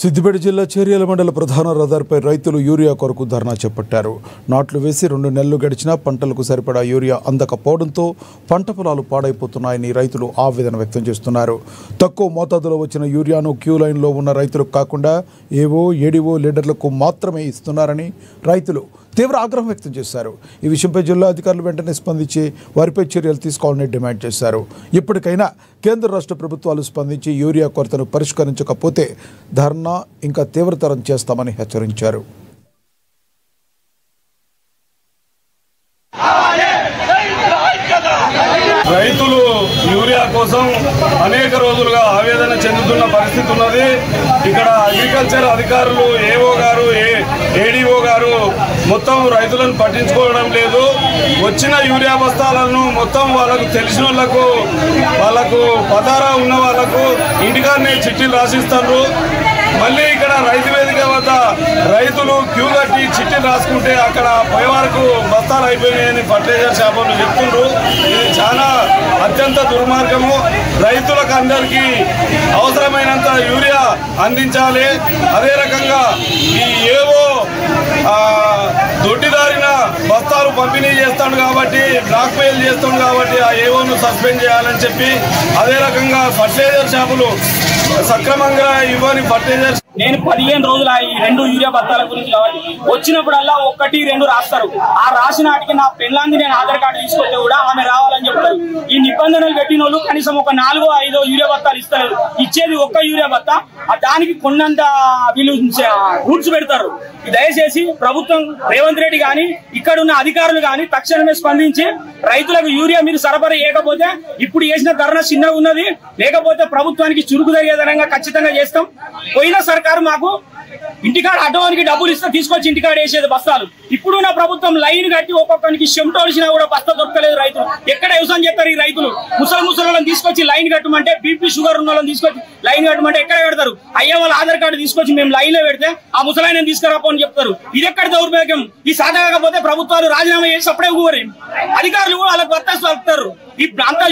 సిద్దిపేట జిల్లా చేర్యాల మండల ప్రధాన రహదారిపై రైతులు యూరియా కొరకు ధర్నా చేపట్టారు. నాట్లు వేసి 2 నెలలు గడిచినా పంటలకు సరిపడా యూరియా అందకపోవడంతో పంట పొలాలు పాడైపోతున్నాయని రైతులు ఆవేదన వ్యక్తం చేస్తున్నారు. తక్కువ మోతాదులో వచ్చిన యూరియాను క్యూ లైన్లో ఉన్న రైతులకు కాకుండా ఏవో ఏడీఓ లీడర్లకు మాత్రమే ఇస్తున్నారని రైతులు తీవ్ర ఆగ్రహం వ్యక్తం చేశారు. ఈ విషయంపై జిల్లా అధికారులు వెంటనే స్పందించి వారిపై చర్యలు తీసుకోవాలని డిమాండ్ చేశారు. ఇప్పటికైనా కేంద్ర రాష్ట్ర ప్రభుత్వాలు స్పందించి యూరియా కొరతను పరిష్కరించకపోతే ధర్నా ఇంకా తీవ్రతరం చేస్తామని హెచ్చరించారు. రైతులు యూరియా కోసం అనేక రోజులుగా ఆవేదన చెందుతున్న పరిస్థితి ఉన్నది. ఇక్కడ అగ్రికల్చర్ అధికారులు ఏఓ గారు ఏడీఓ గారు మొత్తం రైతులను పట్టించుకోవడం లేదు. వచ్చిన యూరియా బస్తాలను మొత్తం వాళ్ళకు తెలిసిన వాళ్ళకు పదారా ఉన్న వాళ్ళకు ఇంటికాడనే చిట్టీలు రాసిస్తారు. మళ్ళీ ఇక్కడ రైతు వేదిక వద్ద రైతులు క్యూ కట్టి చిట్టీలు రాసుకుంటే అక్కడ పోయే వరకు బస్తాలు అయిపోయినాయని ఫర్టిలైజర్ షాపులు చెప్తుండ్రు. ఇది చాలా అత్యంత దుర్మార్గము. రైతులకు అందరికీ అవసరమైనంత యూరియా అందించాలి. అదే రకంగా ఈ ఏవో దొడ్డిదారిన బస్తాలు పంపిణీ చేస్తాడు కాబట్టి బ్లాక్ మెయిల్ చేస్తాడు కాబట్టి ఆ ఏవోను సస్పెండ్ చేయాలని చెప్పి, అదే రకంగా ఫర్టిలైజర్ షాపులు సక్రమంగా ఇవ్వని ఫర్టిలైజర్ నేను 15 రోజులు ఈ 2 యూరియా బత్తాల గురించి కాబట్టి వచ్చినప్పుడల్లా 1, 2 రాస్తారు. ఆ రాసిన వాటికి నా పెళ్ళాంది నేను ఆధార్ కార్డు తీసుకుంటే కూడా ఆమె రావాలని చెప్తారు. ఈ నిబంధనలు పెట్టిన వాళ్ళు కనీసం ఒక 4, 5 యూరియా బత్తాలు ఇస్తారు. ఇచ్చేది 1 యూరియా బత్తా, దానికి కొన్నంత వీళ్ళు రూట్స్ పెడతారు. దయచేసి ప్రభుత్వం రేవంత్ రెడ్డి కానీ ఇక్కడ ఉన్న అధికారులు కానీ తక్షణమే స్పందించి రైతులకు యూరియా మీరు సరఫరా చేయకపోతే ఇప్పుడు చేసిన ధరణ చిన్నగా ఉన్నది, లేకపోతే ప్రభుత్వానికి చురుకు జరిగేదనంగా ఖచ్చితంగా చేస్తాం. పోయిన సర్కారు మాకు ఇంటికాడ అడ్వానికి డబ్బులు ఇస్తే తీసుకొచ్చి ఇంటికాడ వేసేది బస్తాలు. ఇప్పుడున్న ప్రభుత్వం లైన్ కట్టి ఒక్కొక్కరికి చెమటోడిసినా కూడా బస్తా దొరకలేదు. రైతులు ఎక్కడ వ్యవసాయం చేస్తారు? ఈ రైతులు ముసలి తీసుకొచ్చి లైన్ కట్టమంటే, బీపీ షుగర్ ఉన్న వాళ్ళని తీసుకొచ్చి లైన్ కట్టమంటే ఎక్కడ పెడతారు? అయ్యే వాళ్ళ ఆధార్ కార్డు తీసుకొచ్చి మేము లైన్ లో పెడితే ఆ ముసలాయన తీసుకురాపని చెప్తారు. ఇది ఎక్కడ దౌర్భాగ్యం? ఈ సాధకపోతే ప్రభుత్వాలు రాజీనామా చేసి అప్పుడే ఊరి అధికారులు కూడా వాళ్ళకి బత్తాసు వస్తారు. ఈ ప్రాంత